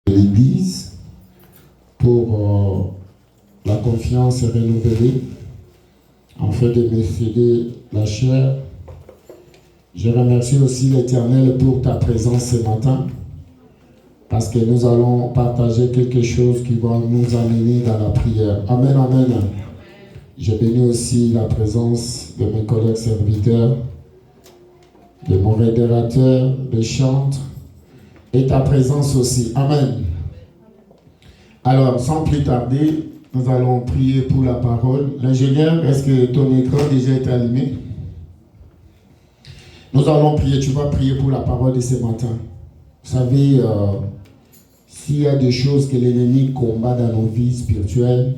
l'Église pour la confiance renouvelée afin de me céder la chair. Je remercie aussi l'Éternel pour ta présence ce matin parce que nous allons partager quelque chose qui va nous amener dans la prière. Amen, amen. Je bénis aussi la présence de mes collègues serviteurs, de mon modérateur, de chantre et ta présence aussi. Amen. Alors, sans plus tarder, nous allons prier pour la parole. L'ingénieur, est-ce que ton écran déjà est allumé? Nous allons prier. Tu vas prier pour la parole de ce matin. Vous savez, s'il y a des choses que l'ennemi combat dans nos vies spirituelles,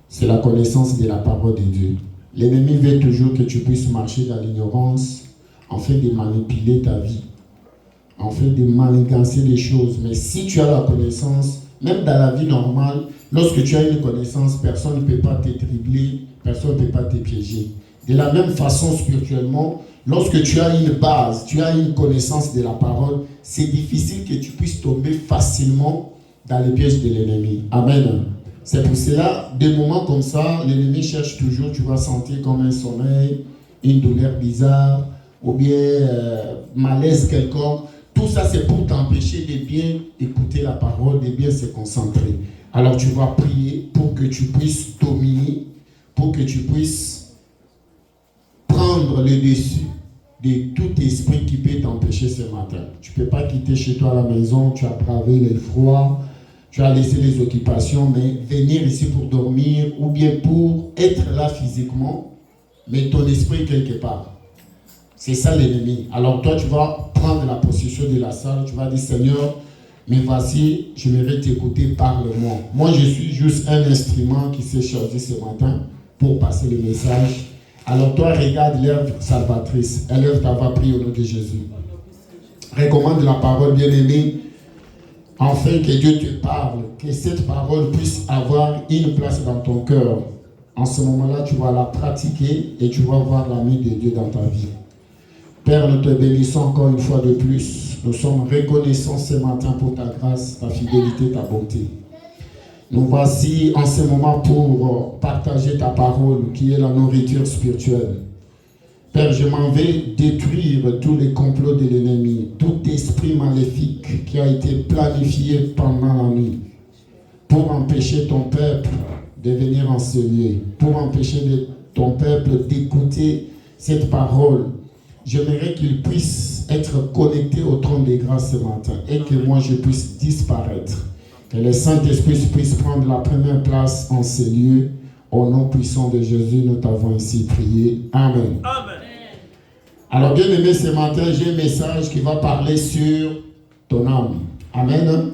c'est la connaissance de la parole de Dieu. L'ennemi veut toujours que tu puisses marcher dans l'ignorance afin de manipuler ta vie, afin de manigancer les choses. Mais si tu as la connaissance, même dans la vie normale, lorsque tu as une connaissance, personne ne peut pas te tribler, personne ne peut pas te piéger. De la même façon, spirituellement, lorsque tu as une base, tu as une connaissance de la parole, c'est difficile que tu puisses tomber facilement dans les pièges de l'ennemi. Amen. C'est pour cela, des moments comme ça, l'ennemi cherche toujours, tu vas sentir comme un sommeil, une douleur bizarre, ou bien malaise quelconque. Tout ça, c'est pour t'empêcher de bien écouter la parole, de bien se concentrer. Alors, tu vas prier pour que tu puisses dominer, pour que tu puisses prendre le dessus de tout esprit qui peut t'empêcher ce matin. Tu ne peux pas quitter chez toi à la maison, tu as bravé les froids, tu as laissé les occupations, mais venir ici pour dormir ou bien pour être là physiquement, mais ton esprit quelque part. C'est ça l'ennemi. Alors toi, tu vas prendre la possession de la salle, tu vas dire, Seigneur, mais voici, je vais t'écouter, parle-moi. Moi, je suis juste un instrument qui s'est choisi ce matin pour passer le message. Alors toi, regarde l'œuvre salvatrice. Elle t'a prié au nom de Jésus. Recommande la parole, bien-aimée, afin que Dieu te parle, que cette parole puisse avoir une place dans ton cœur. En ce moment-là, tu vas la pratiquer et tu vas voir la main de Dieu dans ta vie. Père, nous te bénissons encore une fois de plus. Nous sommes reconnaissants ce matin pour ta grâce, ta fidélité, ta bonté. Nous voici en ce moment pour partager ta parole qui est la nourriture spirituelle. Père, je m'en vais détruire tous les complots de l'ennemi, tout esprit maléfique qui a été planifié pendant la nuit pour empêcher ton peuple de venir en ce lieu, pour empêcher ton peuple d'écouter cette parole. J'aimerais qu'il puisse être connecté au trône de grâce ce matin et que moi je puisse disparaître. Que le Saint-Esprit puisse prendre la première place en ces lieux. Au nom puissant de Jésus, nous t'avons ainsi prié. Amen. Amen. Alors bien aimé, ce matin, j'ai un message qui va parler sur ton âme. Amen.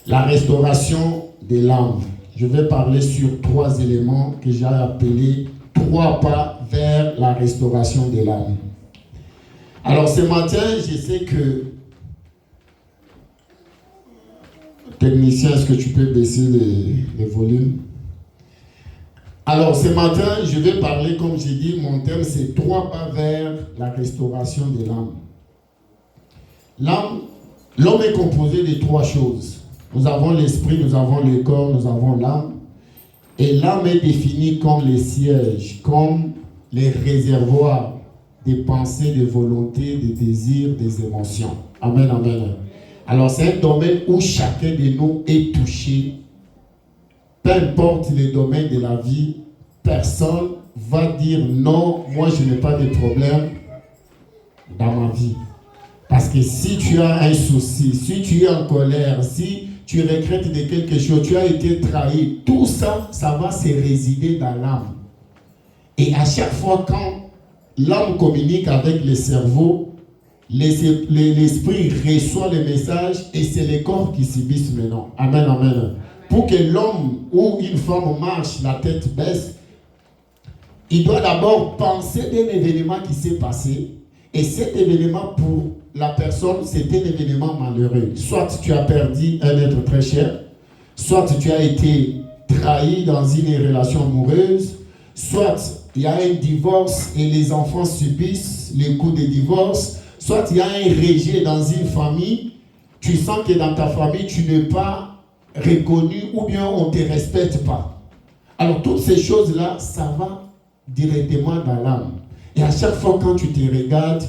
La restauration de l'âme. Je vais parler sur 3 éléments que j'ai appelés 3 pas vers la restauration de l'âme. Alors ce matin, je sais que technicien, est-ce que tu peux baisser les volumes? Alors ce matin, je vais parler, comme j'ai dit, mon thème c'est 3 pas vers la restauration de l'âme. L'homme est composé de 3 choses. Nous avons l'esprit, nous avons le corps, nous avons l'âme. Et l'âme est définie comme les sièges, comme les réservoirs des pensées, des volontés, des désirs, des émotions. Amen, amen. Alors c'est un domaine où chacun de nous est touché. Peu importe le domaine de la vie, personne va dire non, moi je n'ai pas de problème dans ma vie. Parce que si tu as un souci, si tu es en colère, si tu regrettes de quelque chose, tu as été trahi, tout ça, ça va se résider dans l'âme. Et à chaque fois quand l'âme communique avec le cerveau, l'esprit reçoit le message et c'est le corps qui subissent maintenant. Amen, amen. Pour que l'homme ou une femme marche, la tête baisse, il doit d'abord penser d'un événement qui s'est passé. Et cet événement, pour la personne, c'est un événement malheureux. Soit tu as perdu un être très cher, soit tu as été trahi dans une relation amoureuse, soit il y a un divorce et les enfants subissent les coups de divorce, soit il y a un rejet dans une famille, tu sens que dans ta famille, tu n'es pas reconnu ou bien on ne te respecte pas. Alors toutes ces choses-là, ça va directement dans l'âme. Et à chaque fois quand tu te regardes,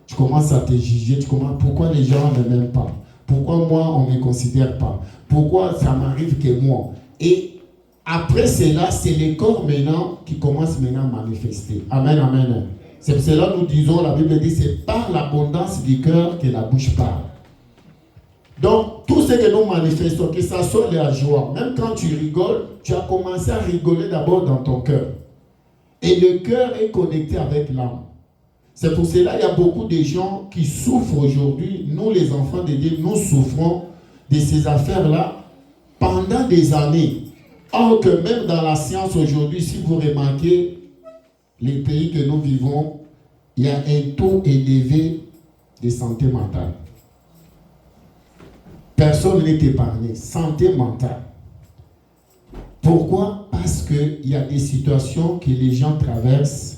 tu commences à te juger, tu commences, pourquoi les gens ne m'aiment pas? Pourquoi moi, on ne me considère pas? Pourquoi ça m'arrive que moi? Et après cela, c'est le corps maintenant qui commence maintenant à manifester. Amen, amen. C'est pour cela que nous disons, la Bible dit, c'est par l'abondance du cœur que la bouche parle. Donc, tout ce que nous manifestons, que ça soit la joie, même quand tu rigoles, tu as commencé à rigoler d'abord dans ton cœur. Et le cœur est connecté avec l'âme. C'est pour cela qu'il y a beaucoup de gens qui souffrent aujourd'hui. Nous, les enfants de Dieu, nous souffrons de ces affaires-là pendant des années. Or que même dans la science aujourd'hui, si vous remarquez, les pays que nous vivons, il y a un taux élevé de santé mentale. Personne n'est épargné. Santé mentale. Pourquoi? Parce qu'il y a des situations que les gens traversent,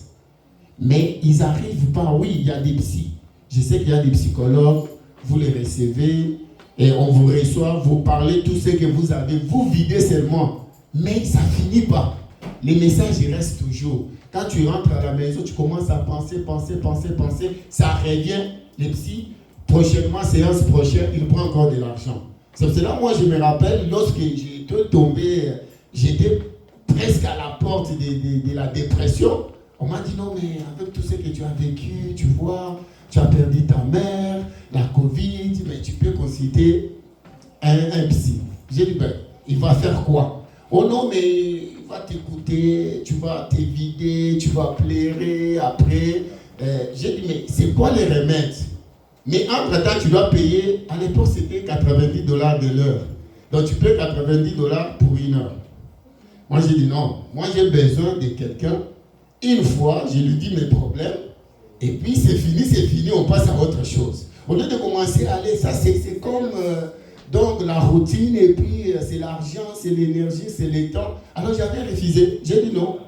mais ils n'arrivent pas. Oui, il y a des psys. Je sais qu'il y a des psychologues, vous les recevez, et on vous reçoit, vous parlez tout ce que vous avez, vous videz seulement. Mais ça ne finit pas. Les messages restent toujours. Quand tu rentres à la maison, tu commences à penser, ça revient. Les psys, prochainement, séance prochaine, ils prennent encore de l'argent. C'est pour cela, moi, je me rappelle, lorsque j'étais tombé, j'étais presque à la porte de la dépression. On m'a dit, non, mais avec tout ce que tu as vécu, tu vois, tu as perdu ta mère, la Covid, mais tu peux consulter un psy. J'ai dit, ben, il va faire quoi? Oh non, mais il va t'écouter, tu vas te vider, tu vas pleurer après. J'ai dit, mais c'est quoi les remèdes? Mais entre-temps, tu dois payer, à l'époque, c'était $90 de l'heure. Donc, tu payes $90 pour une heure. Moi, j'ai dit, non, moi, j'ai besoin de quelqu'un. Une fois, je lui dis mes problèmes, et puis c'est fini, on passe à autre chose. Au lieu de commencer à aller, ça c'est comme donc la routine, et puis c'est l'argent, c'est l'énergie, c'est le temps. Alors j'avais refusé, j'ai dit non,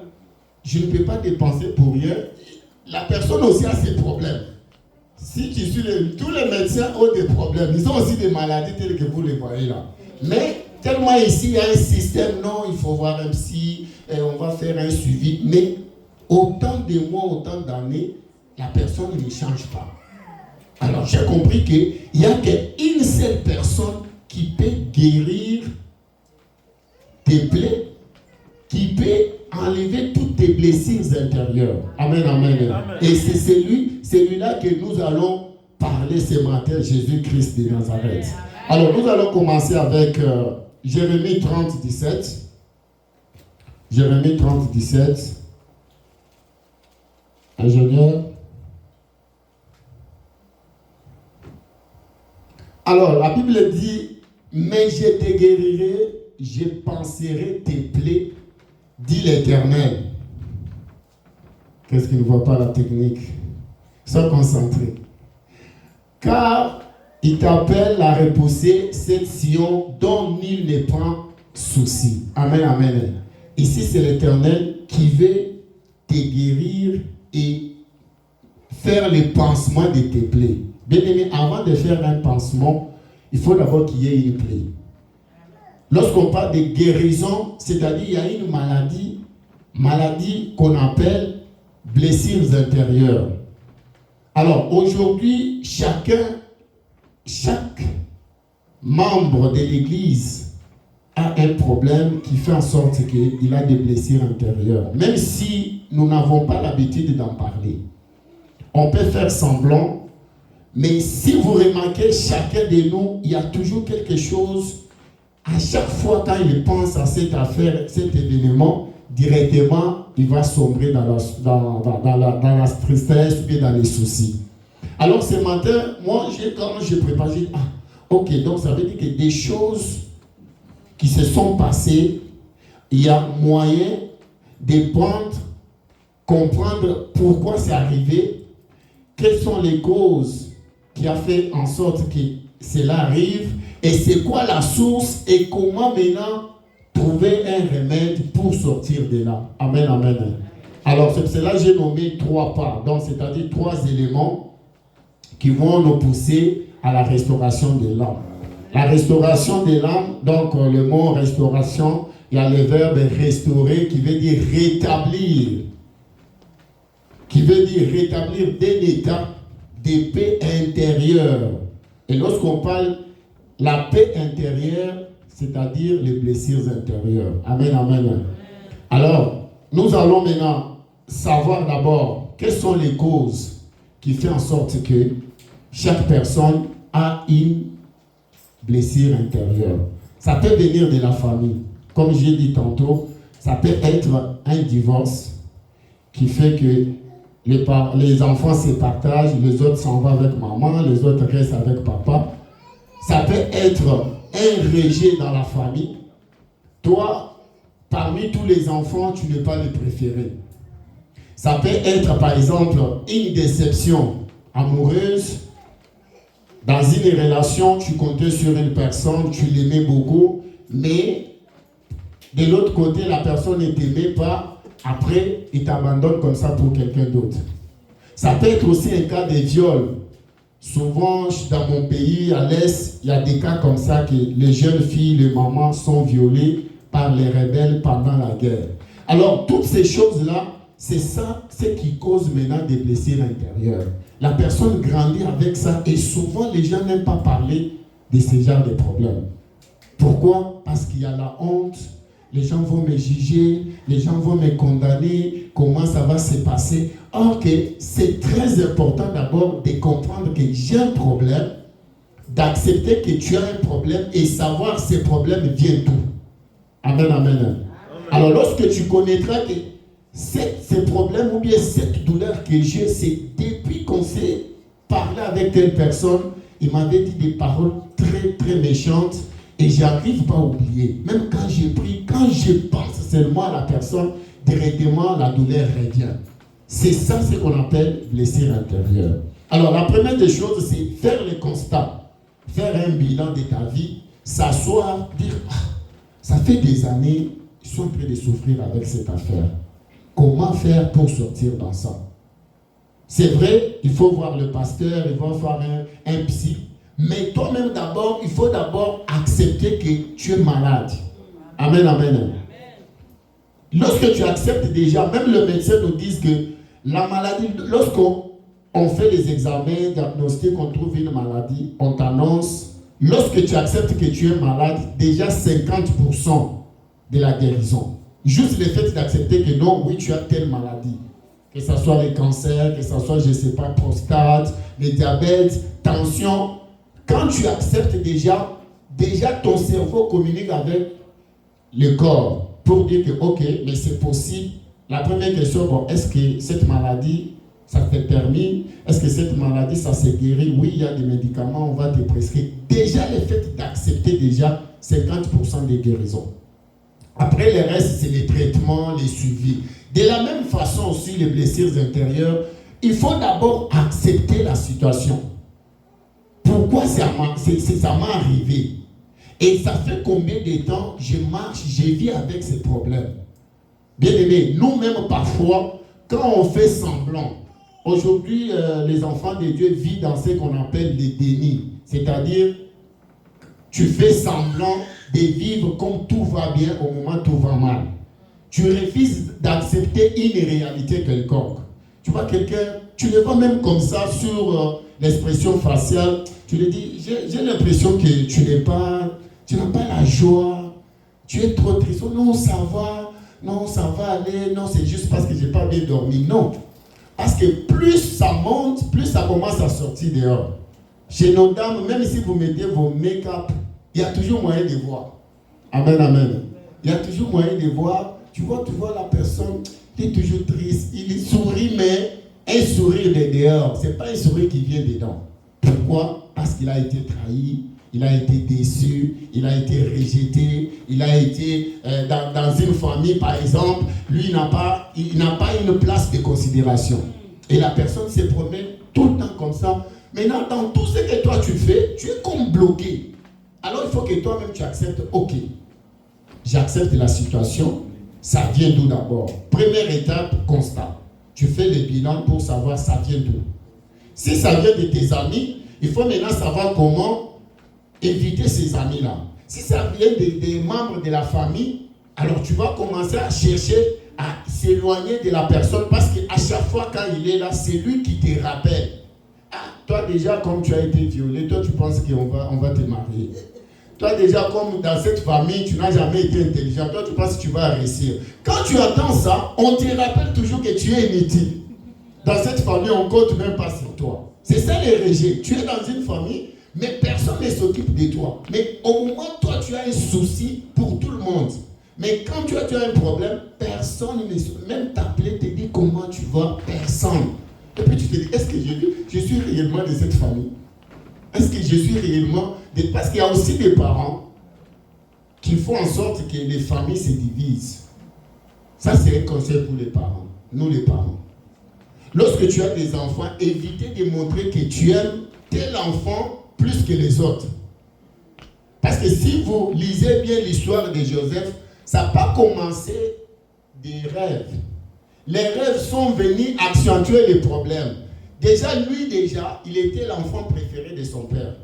je ne peux pas dépenser pour rien. La personne aussi a ses problèmes. Si tu suis tous les médecins ont des problèmes, ils ont aussi des maladies telles que vous les voyez là. Mais tellement ici, il y a un système, non, il faut voir un psy, on va faire un suivi, mais autant de mois, autant d'années, la personne ne change pas. Alors j'ai compris qu'il n'y a qu'une seule personne qui peut guérir tes plaies, qui peut enlever toutes tes blessures intérieures. Amen, amen. Amen. Et c'est celui-là que nous allons parler ce matin, Jésus-Christ de Nazareth. Alors nous allons commencer avec Jérémie 30, 17. Jérémie 30, 17. Ingénieur. Alors, la Bible dit, mais je te guérirai, je panserai tes plaies, dit l'Éternel. Qu'est-ce qu'il ne voit pas la technique? Sois concentré. Car il t'appelle à repousser cette Sion dont nul ne prend souci. Amen, amen. Ici, c'est l'Éternel qui veut te guérir et faire le pansement de tes plaies. Bien aimé, avant de faire un pansement, il faut d'abord qu'il y ait une plaie. Lorsqu'on parle de guérison, c'est-à-dire il y a une maladie qu'on appelle blessures intérieures. Alors aujourd'hui, chaque membre de l'Église a un problème qui fait en sorte qu'il a des blessures intérieures. Même si nous n'avons pas l'habitude d'en parler. On peut faire semblant, mais si vous remarquez, chacun de nous, il y a toujours quelque chose. À chaque fois quand il pense à cette affaire, cet événement, directement, il va sombrer dans la tristesse ou dans les soucis. Alors ce matin, moi, quand je prépare, j'ai dit, ok, donc ça veut dire que des choses qui se sont passées, il y a moyen de comprendre pourquoi c'est arrivé, quelles sont les causes qui ont fait en sorte que cela arrive, et c'est quoi la source, et comment maintenant trouver un remède pour sortir de là. Amen, amen. Alors, c'est cela que j'ai nommé 3 parts, donc c'est-à-dire 3 éléments qui vont nous pousser à la restauration de l'âme. La restauration de l'âme, donc le mot restauration, il y a le verbe restaurer qui veut dire rétablir. Qui veut dire rétablir d'un état de paix intérieure. Et lorsqu'on parle la paix intérieure, c'est-à-dire les blessures intérieures. Amen, amen. Alors, nous allons maintenant savoir d'abord quelles sont les causes qui font en sorte que chaque personne a une blessure intérieure. Ça peut venir de la famille. Comme j'ai dit tantôt, ça peut être un divorce qui fait que les enfants se partagent, les autres s'en vont avec maman, les autres restent avec papa. Ça peut être un rejet dans la famille. Toi, parmi tous les enfants, tu n'es pas le préféré. Ça peut être, par exemple, une déception amoureuse. Dans une relation, tu comptais sur une personne, tu l'aimais beaucoup, mais de l'autre côté, la personne ne t'aimait pas. Après, il t'abandonne comme ça pour quelqu'un d'autre. Ça peut être aussi un cas de viol. Souvent, dans mon pays, à l'Est, il y a des cas comme ça que les jeunes filles, les mamans sont violées par les rebelles pendant la guerre. Alors, toutes ces choses-là, c'est ça, c'est qui cause maintenant des blessures intérieures. La personne grandit avec ça et souvent, les gens n'aiment pas parler de ce genre de problèmes. Pourquoi? Parce qu'il y a la honte. Les gens vont me juger, les gens vont me condamner, comment ça va se passer. Or que c'est très important d'abord de comprendre que j'ai un problème, d'accepter que tu as un problème et savoir ces problèmes viennent d'où. Amen, amen. Amen. Alors lorsque tu connaîtras que ces problèmes ou bien cette douleur que j'ai, c'est depuis qu'on s'est parlé avec telle personne, il m'avait dit des paroles très très méchantes. Et je n'arrive pas à oublier. Même quand j'ai pris, quand je pense seulement à la personne, directement la douleur revient. C'est ça ce qu'on appelle blessure intérieure. Alors la première des choses, c'est faire le constat. Faire un bilan de ta vie, s'asseoir, dire, ça fait des années, je suis en train de souffrir avec cette affaire. Comment faire pour sortir dans ça? C'est vrai, il faut voir le pasteur, il faut voir un psy. Mais toi-même d'abord, il faut d'abord accepter que tu es malade. Amen, amen. Amen. Lorsque tu acceptes déjà, même le médecin nous dit que la maladie, lorsqu'on fait les examens diagnostiques, on trouve une maladie, on t'annonce, lorsque tu acceptes que tu es malade, déjà 50% de la guérison. Juste le fait d'accepter que non, oui, tu as telle maladie. Que ce soit les cancers, que ce soit, je ne sais pas, prostate, le diabète, tension. Quand tu acceptes déjà ton cerveau communique avec le corps pour dire que ok, mais c'est possible. La première question, bon, est-ce que cette maladie, ça te permet? Est-ce que cette maladie, ça se guérit? Oui, il y a des médicaments, on va te prescrire. Déjà, le fait d'accepter déjà 50% des guérisons. Après, le reste, c'est les traitements, les suivis. De la même façon aussi, les blessures intérieures, il faut d'abord accepter la situation. Pourquoi ça m'est arrivé? Et ça fait combien de temps je marche, je vis avec ces problèmes? Bien aimé, nous-mêmes parfois, quand on fait semblant, aujourd'hui, les enfants de Dieu vivent dans ce qu'on appelle le déni. C'est-à-dire, tu fais semblant de vivre comme tout va bien au moment où tout va mal. Tu refuses d'accepter une réalité quelconque. Tu vois quelqu'un, tu le vois même comme ça sur l'expression faciale, tu lui dis, j'ai l'impression que tu n'as pas la joie, tu es trop triste, oh, non ça va aller, non c'est juste parce que je n'ai pas bien dormi, non. Parce que plus ça monte, plus ça commence à sortir dehors. Chez nos dames, même si vous mettez vos make-up, il y a toujours moyen de voir. Amen, amen. Il y a toujours moyen de voir, tu vois la personne, il est toujours triste, il sourit, mais un sourire de dehors, ce n'est pas un sourire qui vient dedans. Pourquoi? Parce qu'il a été trahi, il a été déçu, il a été rejeté, il a été dans une famille, par exemple, lui, il n'a pas une place de considération. Et la personne se promène tout le temps comme ça. Maintenant, dans tout ce que toi tu fais, tu es comme bloqué. Alors, il faut que toi-même tu acceptes, ok, j'accepte la situation, ça vient d'où d'abord? Première étape, constat. Tu fais le bilan pour savoir ça vient d'où. Si ça vient de tes amis, il faut maintenant savoir comment éviter ces amis-là. Si ça vient des membres de la famille, alors tu vas commencer à chercher à s'éloigner de la personne parce qu'à chaque fois quand il est là, c'est lui qui te rappelle. Ah, toi déjà, comme tu as été violé, toi tu penses qu'on va te marier. Toi déjà, comme dans cette famille, tu n'as jamais été intelligent, toi tu penses que tu vas réussir. Quand tu entends ça, on te rappelle toujours que tu es inutile. Dans cette famille, on ne compte même pas sur toi. C'est ça le rejet. Tu es dans une famille, mais personne ne s'occupe de toi. Mais au moment où toi, tu as un souci pour tout le monde. Mais quand tu as un problème, personne ne s'occupe. Même t'appeler, te dit comment tu vas, personne. Et puis tu te dis, est-ce que je suis réellement de cette famille? Est-ce que je suis réellement... Parce qu'il y a aussi des parents qui font en sorte que les familles se divisent. Ça, c'est un conseil pour les parents. Nous, les parents. Lorsque tu as des enfants, évitez de montrer que tu aimes tel enfant plus que les autres. Parce que si vous lisez bien l'histoire de Joseph, ça n'a pas commencé des rêves. Les rêves sont venus accentuer les problèmes. Déjà, il était l'enfant préféré de son père.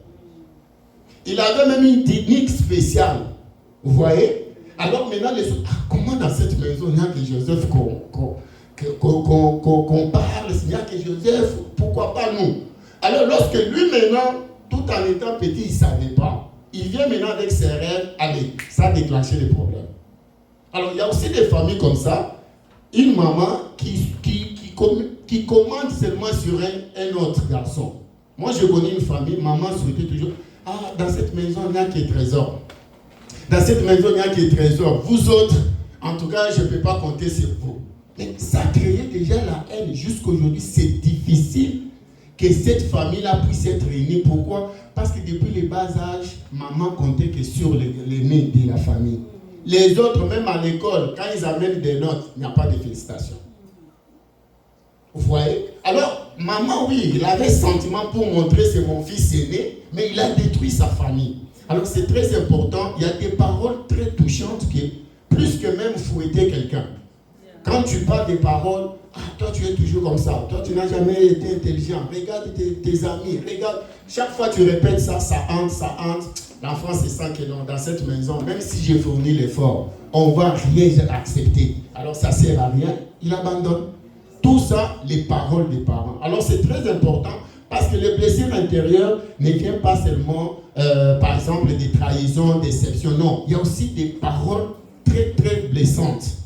Il avait même une technique spéciale. Vous voyez? Alors maintenant, les autres, comment dans cette maison, il y a que Joseph qu'on parle, il y a que Joseph, pourquoi pas nous? Alors lorsque lui maintenant, tout en étant petit, il ne savait pas. Il vient maintenant avec ses rêves, allez, ça a déclenché les problèmes. Alors il y a aussi des familles comme ça, une maman qui commande seulement sur un autre garçon. Moi je connais une famille, maman souhaitait toujours, dans cette maison il n'y a que trésor. Dans cette maison il n'y a que trésor. Vous autres, en tout cas je ne peux pas compter sur vous. Mais ça créait déjà la haine. Jusqu'aujourd'hui, c'est difficile que cette famille-là puisse être réunie. Pourquoi? Parce que depuis le bas âge, maman comptait que sur l'aîné de la famille. Les autres, même à l'école, quand ils amènent des notes, il n'y a pas de félicitations. Vous voyez? Alors, maman, oui, il avait sentiment pour montrer c'est mon fils aîné, mais il a détruit sa famille. Alors, c'est très important. Il y a des paroles très touchantes qui, plus que même fouetter quelqu'un. Quand tu parles des paroles, toi tu es toujours comme ça, toi tu n'as jamais été intelligent, regarde tes amis, regarde, chaque fois tu répètes ça hante, l'enfant se sent que non, dans cette maison, même si j'ai fourni l'effort, on ne va rien accepter, alors ça ne sert à rien, il abandonne. Tout ça, les paroles des parents. Alors c'est très important, parce que les blessures intérieures ne viennent pas seulement, par exemple, des trahisons, des déceptions, non, il y a aussi des paroles très très blessantes.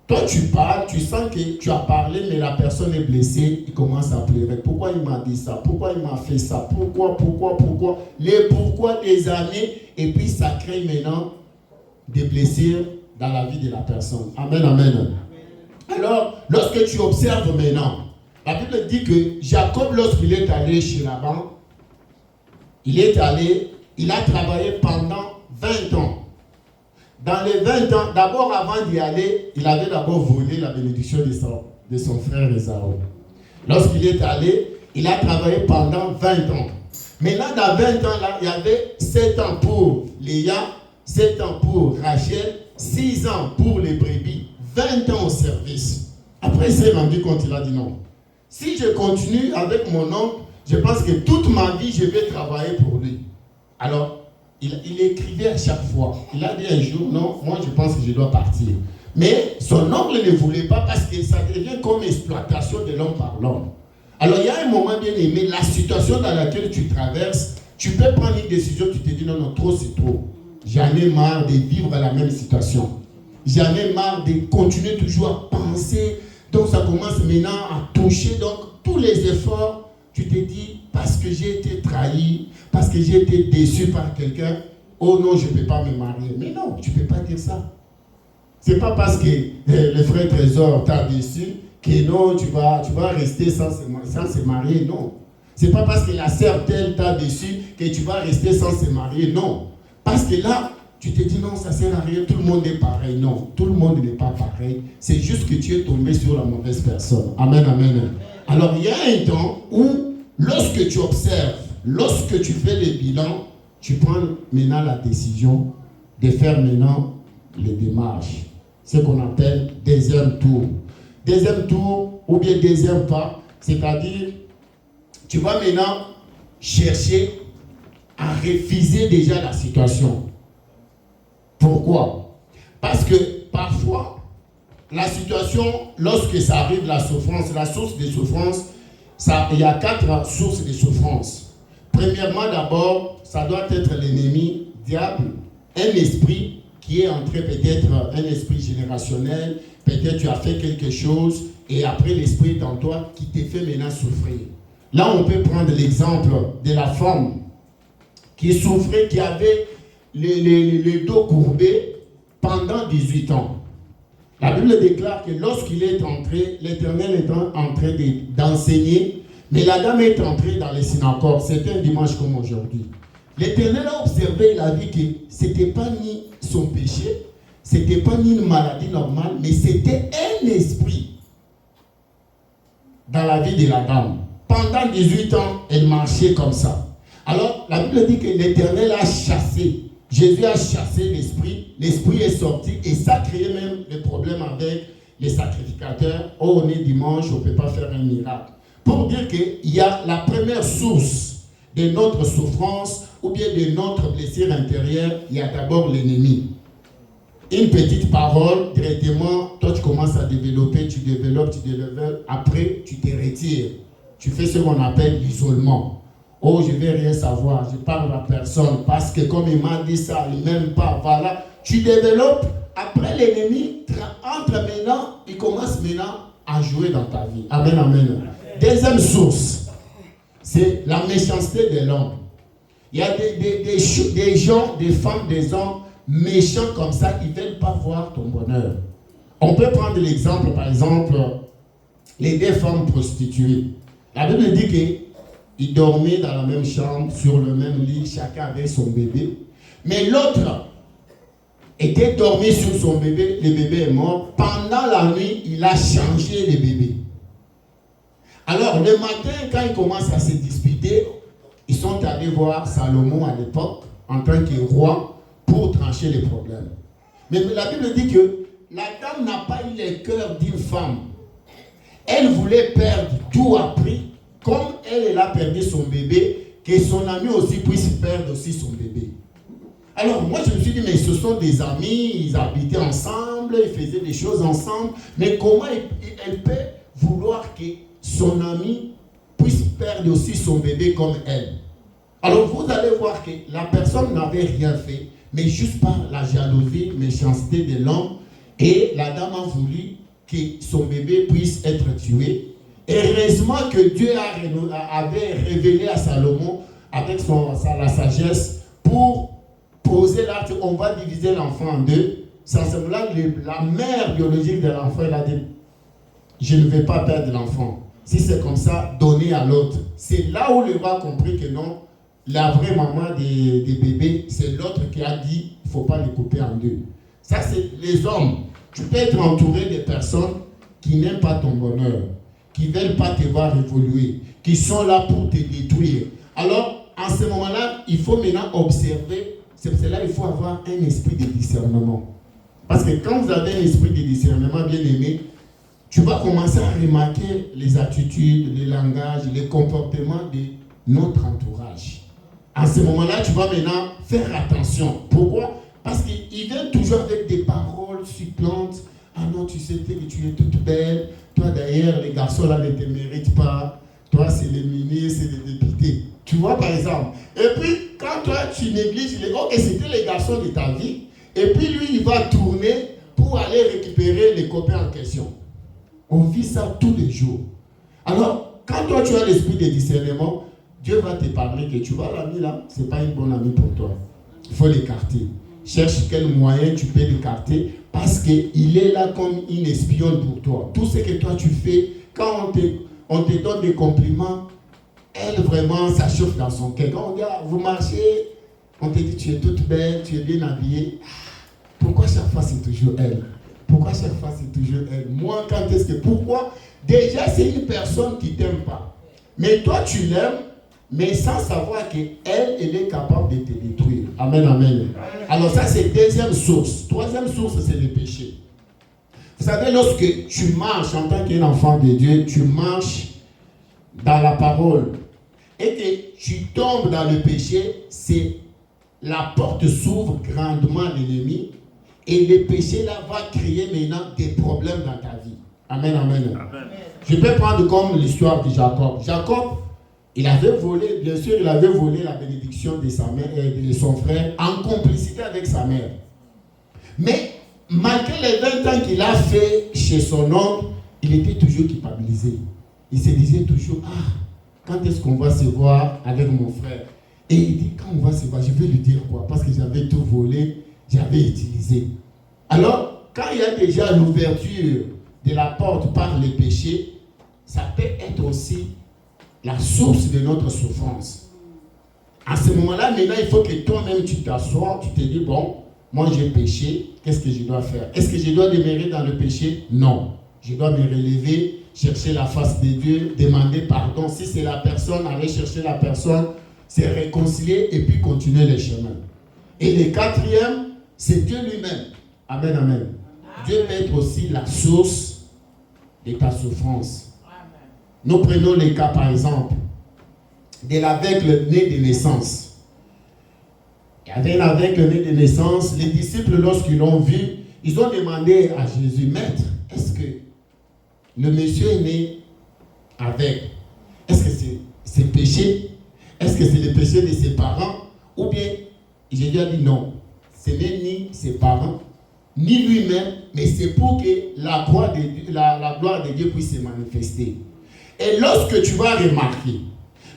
Toi, tu parles, tu sens que tu as parlé, mais la personne est blessée, il commence à pleurer. Pourquoi il m'a dit ça? Pourquoi il m'a fait ça? Pourquoi? Les pourquoi des années, et puis ça crée maintenant des blessures dans la vie de la personne. Amen, amen. Alors, lorsque tu observes maintenant, la Bible dit que Jacob, lorsqu'il est allé chez Laban, il a travaillé pendant 20 ans. Dans les 20 ans, d'abord avant d'y aller, il avait d'abord volé la bénédiction de son frère Esaü. Lorsqu'il est allé, il a travaillé pendant 20 ans. Maintenant, dans 20 ans, là, il y avait 7 ans pour Léa, 7 ans pour Rachel, 6 ans pour les brebis, 20 ans au service. Après, il s'est rendu compte, il a dit non. Si je continue avec mon oncle, je pense que toute ma vie, je vais travailler pour lui. Alors, il écrivait à chaque fois. Il a dit un jour, non, moi je pense que je dois partir. Mais son oncle ne voulait pas parce que ça devient comme exploitation de l'homme par l'homme. Alors il y a un moment bien aimé, la situation dans laquelle tu traverses, tu peux prendre une décision, tu te dis non, non, trop c'est trop. J'en ai marre de vivre la même situation. J'en ai marre de continuer toujours à penser. Donc ça commence maintenant à toucher. Donc tous les efforts, tu te dis, parce que j'ai été trahi, parce que j'ai été déçu par quelqu'un, oh non, je ne peux pas me marier. Mais non, tu ne peux pas dire ça. Ce n'est pas parce que le frère Trésor t'a déçu que non, tu vas rester sans se marier, non. Ce n'est pas parce que la sœur telle t'a déçu que tu vas rester sans se marier, non. Parce que là, tu te dis non, ça ne sert à rien, tout le monde est pareil. Non, tout le monde n'est pas pareil. C'est juste que tu es tombé sur la mauvaise personne. Amen, amen. Alors, il y a un temps où, lorsque tu observes, lorsque tu fais les bilans, tu prends maintenant la décision de faire maintenant les démarches. Ce qu'on appelle deuxième tour. Deuxième tour ou bien deuxième pas, c'est-à-dire, tu vas maintenant chercher à refuser déjà la situation. Pourquoi? Parce que parfois, la situation, lorsque ça arrive, la souffrance, la source de souffrance, il y a 4 sources de souffrance. Premièrement, d'abord, ça doit être l'ennemi, diable, un esprit qui est entré, peut-être un esprit générationnel, peut-être tu as fait quelque chose, et après l'esprit est en toi qui te fait maintenant souffrir. Là, on peut prendre l'exemple de la femme qui souffrait, qui avait le dos courbé pendant 18 ans. La Bible déclare que lorsqu'il est entré, l'Éternel est en train d'enseigner, mais la dame est entrée dans les synagogues. C'était un dimanche comme aujourd'hui. L'Éternel a observé, il a dit que ce n'était pas ni son péché, ce n'était pas ni une maladie normale, mais c'était un esprit dans la vie de la dame. Pendant 18 ans, elle marchait comme ça. Alors, la Bible dit que l'Éternel a chassé. Jésus a chassé l'esprit est sorti et ça a créé même des problèmes avec les sacrificateurs. Oh, on est dimanche, on ne peut pas faire un miracle. Pour dire qu'il y a la première source de notre souffrance ou bien de notre blessure intérieure, il y a d'abord l'ennemi. Une petite parole, directement, toi tu commences à développer, tu développes, après tu te retires. Tu fais ce qu'on appelle l'isolement. Oh, je ne vais rien savoir, je parle à personne parce que comme il m'a dit ça, il ne m'aime pas, voilà. Tu développes, après l'ennemi entre maintenant, il commence maintenant à jouer dans ta vie. Amen, amen. Deuxième source, c'est la méchanceté de l'homme. Il y a des gens, des femmes, des hommes méchants comme ça, ils ne veulent pas voir ton bonheur. On peut prendre l'exemple, par exemple, les 2 femmes prostituées. La Bible dit que ils dormaient dans la même chambre, sur le même lit, chacun avait son bébé. Mais l'autre était dormi sur son bébé, le bébé est mort. Pendant la nuit, il a changé le bébé. Alors, le matin, quand ils commencent à se disputer, ils sont allés voir Salomon à l'époque, en tant que roi, pour trancher les problèmes. Mais la Bible dit que la dame n'a pas eu le cœur d'une femme. Elle voulait perdre tout à prix. Comme elle a perdu son bébé, que son ami aussi puisse perdre aussi son bébé. Alors moi je me suis dit, mais ce sont des amis, ils habitaient ensemble, ils faisaient des choses ensemble, mais comment elle peut vouloir que son ami puisse perdre aussi son bébé comme elle? Alors vous allez voir que la personne n'avait rien fait, mais juste par la jalousie, méchanceté de l'homme, et la dame a voulu que son bébé puisse être tué. Heureusement que Dieu avait révélé à Salomon avec la sagesse pour poser l'acte, on va diviser l'enfant en 2. Sans cela, la mère biologique de l'enfant, elle a dit, je ne vais pas perdre l'enfant. Si c'est comme ça, donnez à l'autre. C'est là où le roi a compris que non, la vraie maman des bébés, c'est l'autre qui a dit, il ne faut pas les couper en 2. Ça, c'est les hommes. Tu peux être entouré de personnes qui n'aiment pas ton bonheur, qui ne veulent pas te voir évoluer, qui sont là pour te détruire. Alors, en ce moment-là, il faut maintenant observer. C'est pour cela qu'il faut avoir un esprit de discernement. Parce que quand vous avez un esprit de discernement bien aimé, tu vas commencer à remarquer les attitudes, les langages, les comportements de notre entourage. En ce moment-là, tu vas maintenant faire attention. Pourquoi? Parce qu'ils viennent toujours avec des paroles supplantes. Ah non, tu sais que tu es toute belle. Toi d'ailleurs, les garçons là ne te méritent pas. Toi, c'est les ministres, c'est les députés. Tu vois par exemple. Et puis, quand toi, tu négliges les autres, et c'était les garçons de ta vie, et puis lui, il va tourner pour aller récupérer les copains en question. On vit ça tous les jours. Alors, quand toi, tu as l'esprit de discernement, Dieu va te parler que tu vois l'ami là, ce n'est pas une bonne amie pour toi. Il faut l'écarter. Cherche quel moyen tu peux l'écarter parce qu'il est là comme une espionne pour toi. Tout ce que toi tu fais, quand on te donne des compliments, elle vraiment, ça chauffe dans son cœur. Quand on dit, vous marchez, on te dit, tu es toute belle, tu es bien habillée. Pourquoi chaque fois c'est toujours elle? Pourquoi chaque fois c'est toujours elle? Moi, quand est-ce que... Pourquoi? Déjà, c'est une personne qui ne t'aime pas. Mais toi, tu l'aimes, mais sans savoir qu'elle est capable de te détruire. Amen, amen. Alors ça, c'est deuxième source. Troisième source, c'est le péché. Vous savez, lorsque tu marches en tant qu'un enfant de Dieu, tu marches dans la parole. et que tu tombes dans le péché, c'est la porte s'ouvre grandement à l'ennemi et le péché là va créer maintenant des problèmes dans ta vie. Amen, amen. Amen. Je peux prendre comme l'histoire de Jacob. Jacob, il avait volé, bien sûr, il avait volé la bénédiction de sa mère et de son frère en complicité avec sa mère. Mais malgré les 20 ans qu'il a fait chez son oncle, il était toujours culpabilisé. Il se disait toujours, quand est-ce qu'on va se voir avec mon frère? Et il dit, quand on va se voir, je vais lui dire quoi? Parce que j'avais tout volé, j'avais utilisé. Alors, quand il y a déjà l'ouverture de la porte par le péché, ça peut être aussi la source de notre souffrance. À ce moment-là, maintenant, il faut que toi-même tu t'assoies, tu te dis, bon, moi j'ai péché, qu'est-ce que je dois faire? Est-ce que je dois demeurer dans le péché? Non. Je dois me relever, chercher la face de Dieu, demander pardon. Si c'est la personne, aller chercher la personne, se réconcilier et puis continuer le chemin. Et le quatrième, c'est Dieu lui-même. Amen, amen. Amen. Dieu peut être aussi la source de ta souffrance. Amen. Nous prenons les cas, par exemple, de l'aveugle né de naissance. Il y avait un aveugle né de naissance. Les disciples, lorsqu'ils l'ont vu, ils ont demandé à Jésus, Maître, est-ce que le monsieur est né aveugle? Est-ce que c'est péché? Est-ce que c'est le péché de ses parents? Ou bien, Jésus a dit non. Ce n'est ni ses parents, ni lui-même, mais c'est pour que la gloire de Dieu puisse se manifester. Et lorsque tu vas remarquer,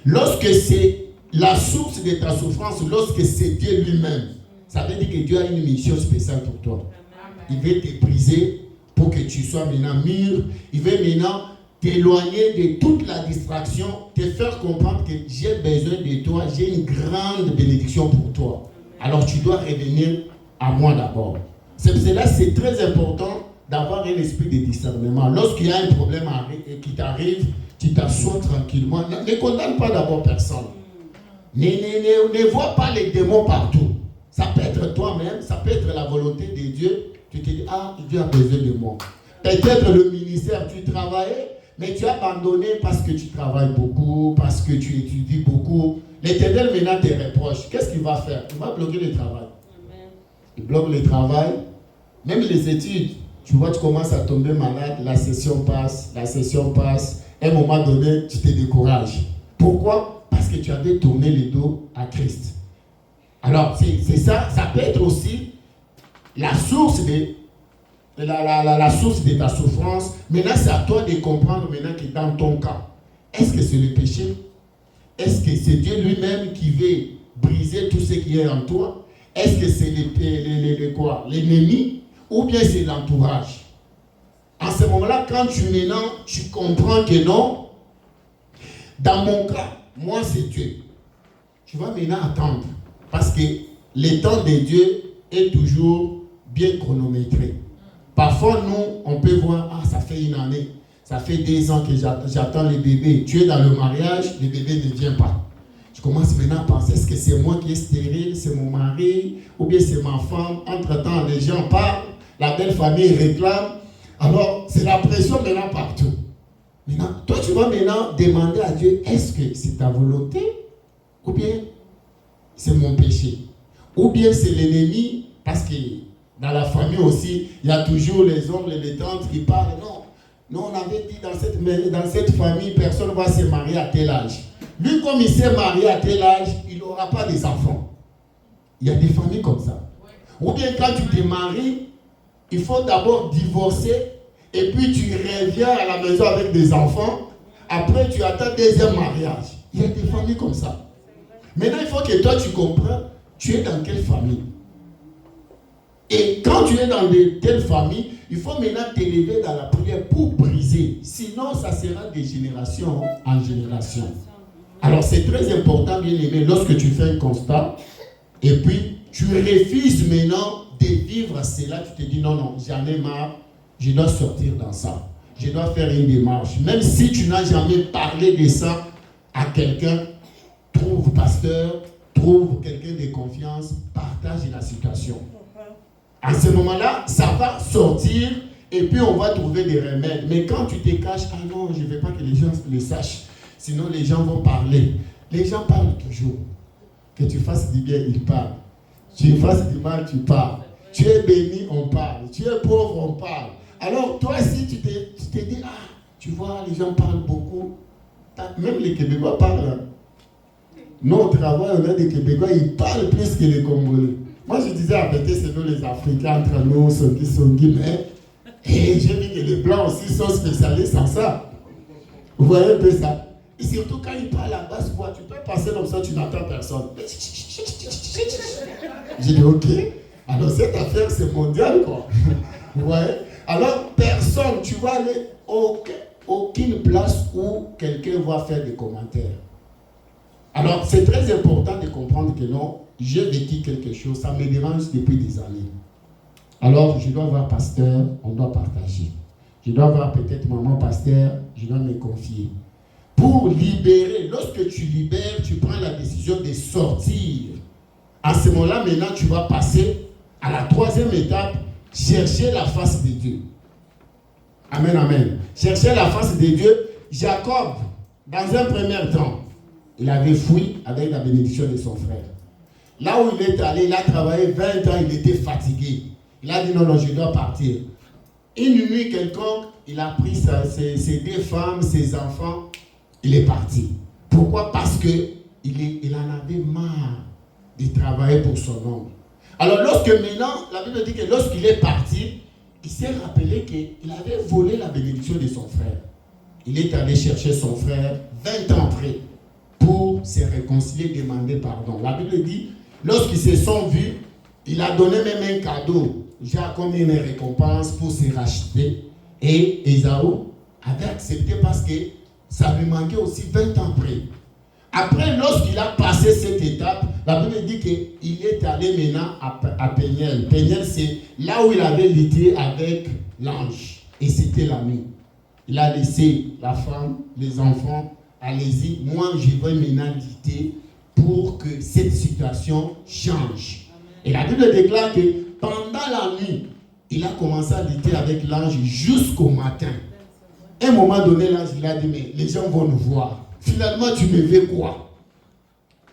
lorsque c'est la source de ta souffrance, lorsque c'est Dieu lui-même, ça veut dire que Dieu a une mission spéciale pour toi. Il veut te briser pour que tu sois maintenant mûr. Il veut maintenant t'éloigner de toute la distraction, te faire comprendre que j'ai besoin de toi, j'ai une grande bénédiction pour toi. Alors tu dois revenir à moi d'abord. C'est pour cela que c'est très important d'avoir un esprit de discernement. Lorsqu'il y a un problème qui t'arrive, tu t'assois tranquillement. Ne condamne pas d'abord personne. Ne vois pas les démons partout. Ça peut être toi-même, ça peut être la volonté de Dieu. Tu te dis, Dieu a besoin de moi. Peut-être le ministère, tu travaillais, mais tu as abandonné parce que tu travailles beaucoup, parce que tu étudies beaucoup. L'Éternel maintenant te reproche. Qu'est-ce qu'il va faire? Il va bloquer le travail. Amen. Il bloque le travail, même les études. Tu vois, tu commences à tomber malade, la session passe. À un moment donné, tu te décourages. Pourquoi? Parce que tu avais tourné le dos à Christ. Alors, c'est ça. Ça peut être aussi la source la source de ta souffrance. Maintenant, c'est à toi de comprendre maintenant que dans ton cas, est-ce que c'est le péché? Est-ce que c'est Dieu lui-même qui veut briser tout ce qui est en toi? Est-ce que c'est l'ennemi? Ou bien c'est l'entourage? À ce moment-là, quand tu comprends que non, dans mon cas, moi c'est Dieu. Tu vas maintenant attendre. Parce que le temps de Dieu est toujours bien chronométré. Parfois, nous, on peut voir, ça fait une année, ça fait 2 ans que j'attends le bébé. Tu es dans le mariage, le bébé ne vient pas. Je commence maintenant à penser, est-ce que c'est moi qui est stérile, c'est mon mari, ou bien c'est ma femme? Entre-temps, les gens parlent, la belle famille réclame. Alors, c'est la pression maintenant partout. Maintenant, toi, tu vas maintenant demander à Dieu, est-ce que c'est ta volonté, ou bien c'est mon péché? Ou bien c'est l'ennemi, parce que dans la famille aussi, il y a toujours les oncles et les tantes qui parlent. Non, on avait dit dans cette famille, personne ne va se marier à tel âge. Lui, comme il s'est marié à tel âge, il n'aura pas des enfants. Il y a des familles comme ça. Ou bien quand tu te maries, il faut d'abord divorcer et puis tu reviens à la maison avec des enfants. Après, tu attends 2e mariage. Il y a des familles comme ça. Maintenant, il faut que toi, tu comprennes, tu es dans quelle famille. Et quand tu es dans de telles familles, il faut maintenant t'élever dans la prière pour briser. Sinon, ça sera de génération en génération. Alors, c'est très important, bien aimé, lorsque tu fais un constat, et puis tu refuses maintenant de vivre cela, tu te dis non, j'en ai marre, je dois sortir dans ça. Je dois faire une démarche. Même si tu n'as jamais parlé de ça à quelqu'un, trouve pasteur, trouve quelqu'un de confiance, partage la situation. À ce moment-là, ça va sortir et puis on va trouver des remèdes. Mais quand tu te caches, non, je ne veux pas que les gens le sachent. Sinon, les gens vont parler. Les gens parlent toujours. Que tu fasses du bien, ils parlent. Tu fasses du mal, tu parles. Tu es béni, on parle. Tu es pauvre, on parle. Alors, toi, si tu te dis, tu vois, les gens parlent beaucoup. Même les Québécois parlent. Nous, au travail, on a des Québécois, ils parlent plus que les Congolais. Moi, je disais, en fait, c'est nous les Africains, entre nous, Songi, mais et j'ai vu que les Blancs aussi sont spécialistes en ça. Vous voyez un peu ça? Et surtout quand ils parlent à basse voix, tu peux passer comme ça, tu n'entends personne. J'ai dit, ok. Alors, cette affaire, c'est mondial, quoi. Vous voyez? Alors, personne, tu vas aller aucune place où quelqu'un va faire des commentaires. Alors, c'est très important de comprendre que non, j'ai vécu quelque chose, ça me dérange depuis des années. Alors, je dois voir pasteur, on doit partager. Je dois voir peut-être maman pasteur, je dois me confier. Pour libérer, lorsque tu libères, tu prends la décision de sortir. À ce moment-là, maintenant, tu vas passer à la troisième étape, chercher la face de Dieu. Amen, amen. Chercher la face de Dieu. Jacob, dans un premier temps, il avait fui avec la bénédiction de son frère. Là où il est allé, il a travaillé 20 ans, il était fatigué. Il a dit non, je dois partir. Une nuit, quelconque, il a pris ses deux femmes, ses enfants, il est parti. Pourquoi? Parce qu'il en avait marre de travailler pour son homme. Alors lorsque maintenant, la Bible dit que lorsqu'il est parti, il s'est rappelé qu'il avait volé la bénédiction de son frère. Il est allé chercher son frère 20 ans après pour se réconcilier, demander pardon. La Bible dit, lorsqu'ils se sont vus, il a donné même un cadeau. Jacob une récompense pour se racheter. Et Ésaü avait accepté parce que ça lui manquait aussi 20 ans après. Après, lorsqu'il a passé cette étape, la Bible dit qu'il est allé maintenant à Péniel. Péniel, c'est là où il avait lutté avec l'ange. Et c'était la nuit. Il a laissé la femme, les enfants. Allez-y, moi je vais maintenant lutter pour que cette situation change. Et la Bible déclare que pendant la nuit, il a commencé à lutter avec l'ange jusqu'au matin. À un moment donné, l'ange il a dit, mais les gens vont nous voir. Finalement, tu me veux quoi?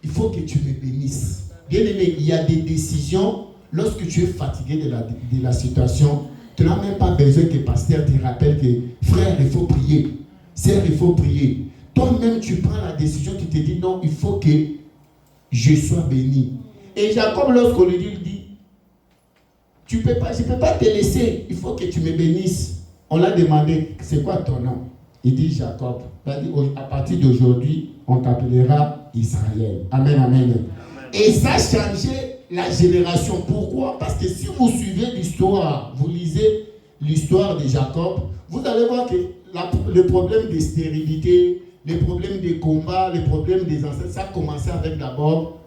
Il faut que tu me bénisses. Bien aimé, il y a des décisions, lorsque tu es fatigué de la situation, tu n'as même pas besoin que le pasteur te rappelle que frère, il faut prier. Sœur, il faut prier. Toi-même, tu prends la décision, tu te dis non, il faut que je sois béni. Et Jacob, lorsqu'on lui dit, il dit, je ne peux pas te laisser, il faut que tu me bénisses. On l'a demandé, c'est quoi ton nom? Il dit Jacob. Il a dit, à partir d'aujourd'hui, on t'appellera Israël. Amen, amen, amen. Et ça a changé la génération. Pourquoi? Parce que si vous suivez l'histoire, vous lisez l'histoire de Jacob, vous allez voir que le problème de stérilité, les problèmes des combats, les problèmes des ancêtres, ça a commencé avec d'abord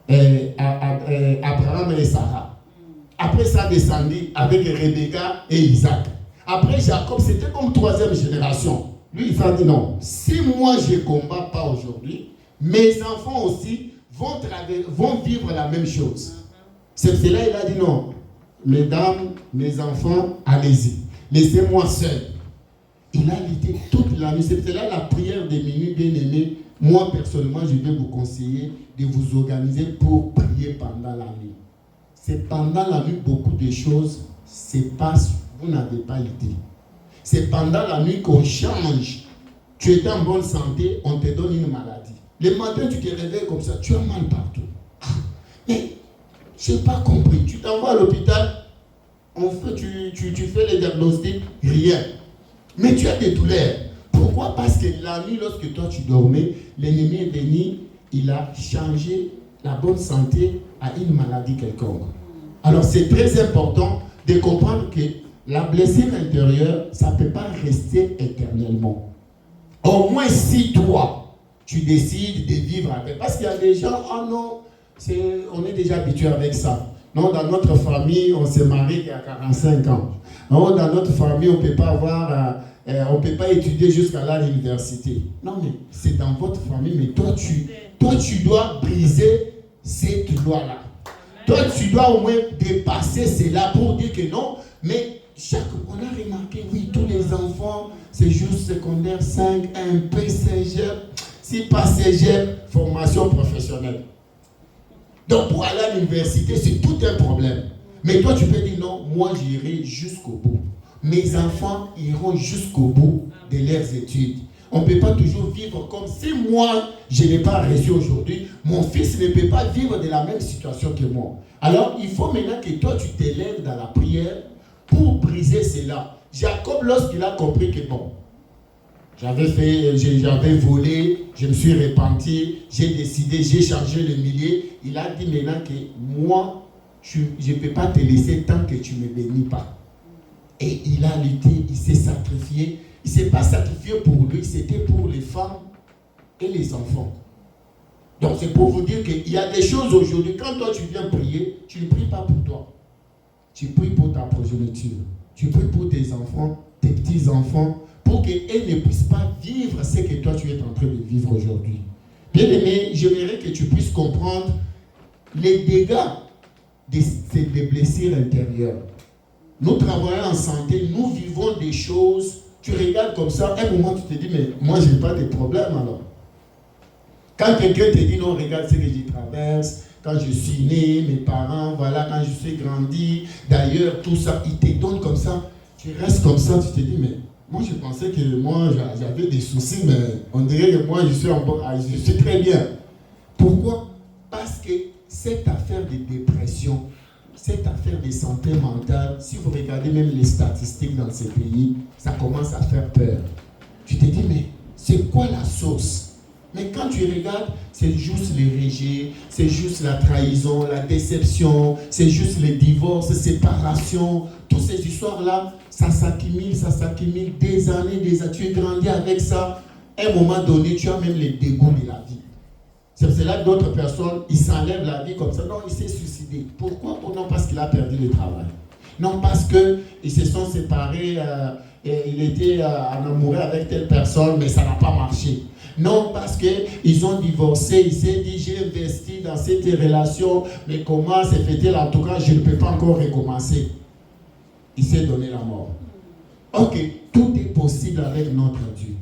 Abraham et Sarah. Après ça a descendu avec Rebecca et Isaac. Après Jacob, c'était comme troisième génération. Lui, il s'est dit non, si moi je ne combats pas aujourd'hui, mes enfants aussi vont vivre la même chose. C'est cela il a dit non, mesdames, mes enfants, allez-y, laissez-moi seul. Il a lutté toute la nuit. C'est cela la prière des minutes, bien aimés. Moi, personnellement, je vais vous conseiller de vous organiser pour prier pendant la nuit. C'est pendant la nuit, beaucoup de choses se passent, vous n'avez pas lutté. C'est pendant la nuit qu'on change. Tu es en bonne santé, on te donne une maladie. Le matin, tu te réveilles comme ça, tu as mal partout. Mais je n'ai pas compris. Tu t'envoies à l'hôpital, tu fais les diagnostics, rien. Mais tu as des douleurs. Pourquoi? Parce que la nuit, lorsque toi tu dormais, l'ennemi est venu, il a changé la bonne santé à une maladie quelconque. Alors c'est très important de comprendre que la blessure intérieure, ça ne peut pas rester éternellement. Au moins si toi, tu décides de vivre avec. Parce qu'il y a des gens, oh non, on est déjà habitué avec ça. Non, dans notre famille, on s'est marié il y a 45 ans. Non, dans notre famille, on ne peut pas étudier jusqu'à l'université. Non, mais c'est dans votre famille, mais toi, tu dois briser cette loi-là. Toi, tu dois au moins dépasser cela pour dire que non, mais on a remarqué, oui, tous les enfants, c'est juste secondaire 5, un peu cégep, si pas cégep, formation professionnelle. Donc pour aller à l'université, c'est tout un problème. Mais toi, tu peux dire non, moi j'irai jusqu'au bout. Mes enfants iront jusqu'au bout de leurs études. On ne peut pas toujours vivre comme si moi, je n'ai pas réussi aujourd'hui. Mon fils ne peut pas vivre de la même situation que moi. Alors, il faut maintenant que toi, tu t'élèves dans la prière pour briser cela. Jacob, lorsqu'il a compris que bon, j'avais volé, je me suis repenti, j'ai décidé, j'ai changé le milieu. Il a dit maintenant que moi, je ne peux pas te laisser tant que tu ne me bénis pas. Et il a lutté, il s'est sacrifié. Il ne s'est pas sacrifié pour lui, c'était pour les femmes et les enfants. Donc c'est pour vous dire qu'il y a des choses aujourd'hui, quand toi tu viens prier, tu ne pries pas pour toi. Tu pries pour ta progéniture. Tu pries pour tes enfants, tes petits-enfants, pour qu'ils ne puissent pas vivre ce que toi tu es en train de vivre aujourd'hui. Bien aimé, j'aimerais que tu puisses comprendre les dégâts des blessures intérieures. Nous travaillons en santé, nous vivons des choses. Tu regardes comme ça, un moment tu te dis, mais moi je n'ai pas de problème alors. Quand quelqu'un te dit, non, regarde ce que je traverse, quand je suis né, mes parents, voilà, quand je suis grandi, d'ailleurs, tout ça, il te donne comme ça. Tu restes comme ça, tu te dis, mais moi je pensais que moi j'avais des soucis, mais on dirait que moi je suis très bien. Pourquoi? Parce que cette affaire de dépression, cette affaire de santé mentale, si vous regardez même les statistiques dans ces pays, ça commence à faire peur. Tu te dis, mais c'est quoi la source? Mais quand tu regardes, c'est juste les rejets, c'est juste la trahison, la déception, c'est juste les divorces, les séparations, toutes ces histoires-là, ça s'accumule des années, tu es grandi avec ça. À un moment donné, tu as même les dégoûts de la vie. C'est cela que d'autres personnes, ils s'enlèvent la vie comme ça. Non, il s'est suicidé. Pourquoi? Oh non, parce qu'il a perdu le travail. Non, parce qu'ils se sont séparés, et il était en amoureux avec telle personne, mais ça n'a pas marché. Non, parce qu'ils ont divorcé, il s'est dit, j'ai investi dans cette relation, mais comment c'est fait-il? En tout cas, je ne peux pas encore recommencer. Il s'est donné la mort. Ok, tout est possible avec notre Dieu.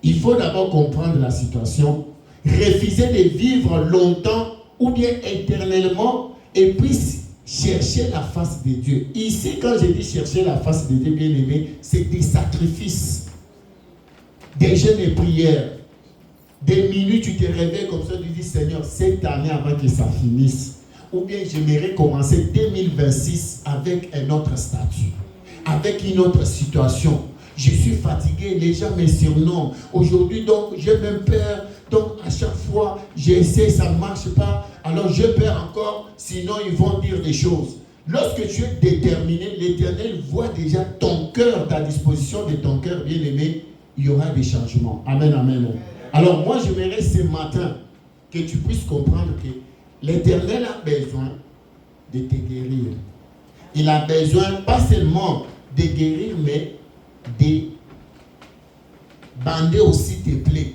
Il faut d'abord comprendre la situation, refuser de vivre longtemps ou bien éternellement, et puis chercher la face de Dieu. Ici, quand je dis chercher la face de Dieu, bien aimé, c'est des sacrifices, des jeûnes et prières. Des minutes, tu te réveilles comme ça, tu dis, Seigneur, cette année avant que ça finisse, ou bien j'aimerais commencer 2026 avec un autre statut, avec une autre situation. Je suis fatigué, les gens me surnomment. Aujourd'hui, donc, j'ai même peur. Donc, à chaque fois, j'essaie, ça ne marche pas. Alors, je perds encore, sinon ils vont dire des choses. Lorsque tu es déterminé, l'Éternel voit déjà ton cœur, ta disposition de ton cœur bien-aimé, il y aura des changements. Amen, amen. Alors, moi, j'aimerais ce matin que tu puisses comprendre que l'Éternel a besoin de te guérir. Il a besoin, pas seulement de guérir, mais de bander aussi tes plaies.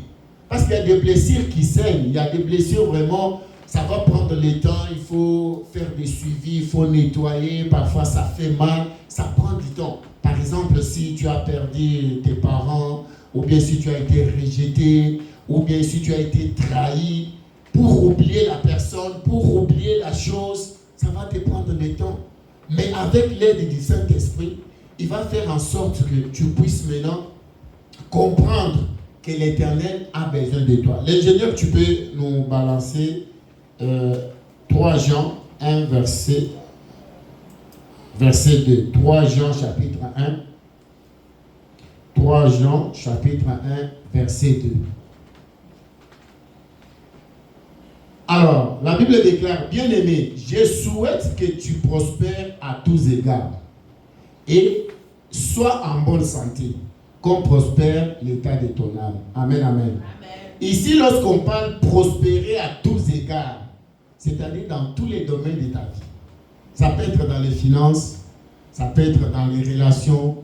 Parce qu'il y a des blessures qui saignent, il y a des blessures vraiment, ça va prendre le temps, il faut faire des suivis, il faut nettoyer, parfois ça fait mal, ça prend du temps. Par exemple, si tu as perdu tes parents, ou bien si tu as été rejeté, ou bien si tu as été trahi, pour oublier la personne, pour oublier la chose, ça va te prendre du temps. Mais avec l'aide du Saint-Esprit, il va faire en sorte que tu puisses maintenant comprendre que l'Éternel a besoin de toi. L'ingénieur, tu peux nous balancer 3 Jean 1, verset 2. 3 Jean, chapitre 1. 3 Jean, chapitre 1, verset 2. Alors, la Bible déclare, bien-aimé, je souhaite que tu prospères à tous égards et sois en bonne santé, comme prospère l'état de ton âme. Amen, amen. Amen. Ici, lorsqu'on parle prospérer à tous égards, c'est-à-dire dans tous les domaines de ta vie. Ça peut être dans les finances, ça peut être dans les relations,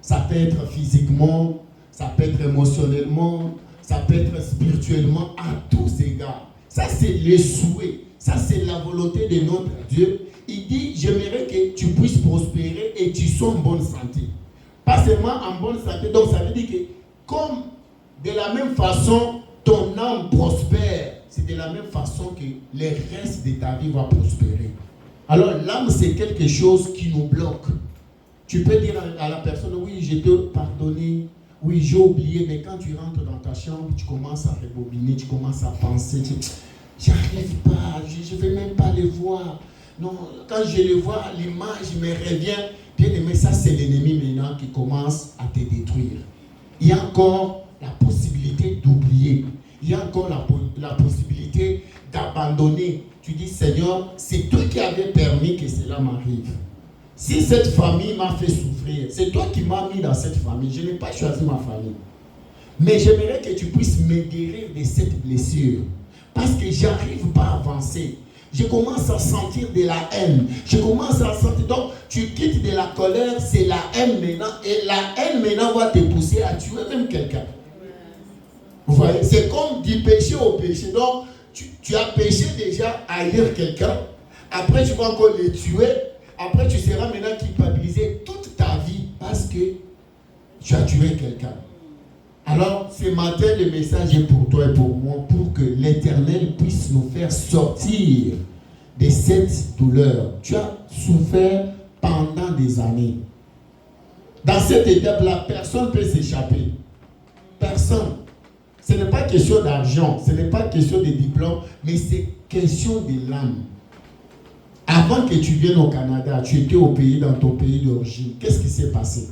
ça peut être physiquement, ça peut être émotionnellement, ça peut être spirituellement, à tous égards. Ça, c'est le souhait. Ça, c'est la volonté de notre Dieu. Il dit, j'aimerais que tu puisses prospérer et tu sois en bonne santé. Pas seulement en bonne santé. Donc, ça veut dire que comme de la même façon, ton ton âme prospère, c'est de la même façon que le reste de ta vie va prospérer. Alors l'âme, c'est quelque chose qui nous bloque. Tu peux dire à la personne, oui, je t'ai pardonné, oui, j'ai oublié, mais quand tu rentres dans ta chambre, tu commences à rebobiner, tu commences à penser, j'arrive pas, je ne vais même pas les voir. Non, quand je les vois, l'image me revient. Bien aimé, ça c'est l'ennemi maintenant qui commence à te détruire. Il y a encore la possibilité d'oublier. Il y a encore la possibilité d'abandonner. Tu dis, Seigneur, c'est toi qui avais permis que cela m'arrive. Si cette famille m'a fait souffrir, c'est toi qui m'as mis dans cette famille. Je n'ai pas choisi ma famille. Mais j'aimerais que tu puisses me guérir de cette blessure. Parce que je n'arrive pas à avancer. Je commence à sentir de la haine. Je commence à sentir. Donc, tu quittes de la colère, c'est la haine maintenant. Et la haine maintenant va te pousser à tuer même quelqu'un. Vous voyez, c'est comme du péché au péché. Donc, tu as péché déjà à haïr quelqu'un. Après, tu vas encore le tuer. Après, tu seras maintenant culpabilisé toute ta vie parce que tu as tué quelqu'un. Alors, ce matin, le message est pour toi et pour moi, pour que l'Éternel puisse nous faire sortir de cette douleur. Tu as souffert pendant des années. Dans cette étape-là, personne ne peut s'échapper. Personne. Ce n'est pas question d'argent, ce n'est pas question de diplôme, mais c'est question de l'âme. Avant que tu viennes au Canada, tu étais au pays, dans ton pays d'origine. Qu'est-ce qui s'est passé?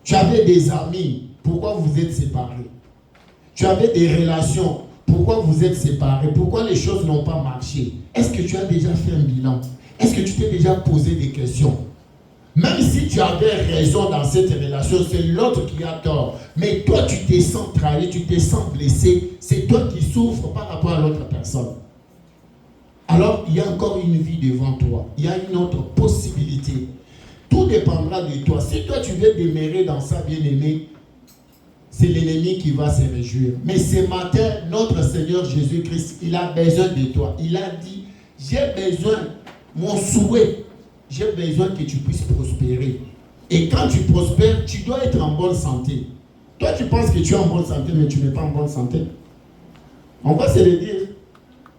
Tu avais des amis, pourquoi vous êtes séparés? Tu avais des relations, pourquoi vous êtes séparés? Pourquoi les choses n'ont pas marché? Est-ce que tu as déjà fait un bilan? Est-ce que tu t'es déjà posé des questions? Même si tu avais raison dans cette relation, c'est l'autre qui a tort. Mais toi, tu te sens trahi, tu te sens blessé. C'est toi qui souffres par rapport à l'autre personne. Alors, il y a encore une vie devant toi. Il y a une autre possibilité. Tout dépendra de toi. Si toi, tu veux demeurer dans ça, bien-aimé, c'est l'ennemi qui va se réjouir. Mais ce matin, notre Seigneur Jésus-Christ, il a besoin de toi. Il a dit, j'ai besoin, mon souhait, j'ai besoin que tu puisses prospérer. Et quand tu prospères, tu dois être en bonne santé. Toi, tu penses que tu es en bonne santé, mais tu n'es pas en bonne santé. On va se le dire.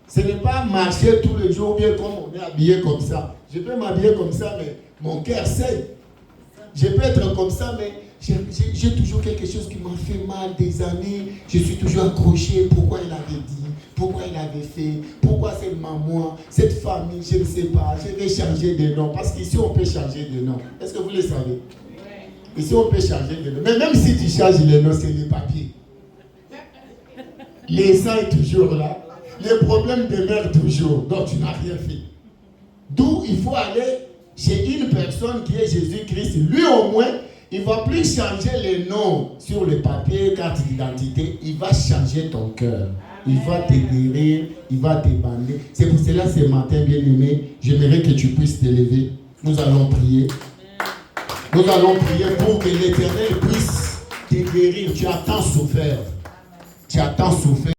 Ce n'est pas marcher tous les jours bien comme on est habillé comme ça. Je peux m'habiller comme ça, mais mon cœur saigne. Je peux être comme ça, mais j'ai toujours quelque chose qui m'a fait mal des années. Je suis toujours accroché. Pourquoi il avait dit? Pourquoi il avait fait? Pourquoi cette maman, cette famille? Je ne sais pas. Je vais changer de nom. Parce qu'ici, on peut changer de nom. Est-ce que vous le savez? Ici, on peut changer de nom. Mais même si tu changes le nom, c'est les papiers. Les sang est toujours là. Les problèmes demeurent toujours. Donc, tu n'as rien fait. D'où il faut aller chez une personne qui est Jésus-Christ. Lui, au moins, il ne va plus changer les noms sur le papier, carte d'identité. Il va changer ton cœur. Il va te guérir. Il va te bander. C'est pour cela, ce matin, bien-aimé, j'aimerais que tu puisses te lever. Nous allons prier. Nous allons prier pour que l'Éternel puisse te guérir. Tu as tant souffert. Tu as tant souffert.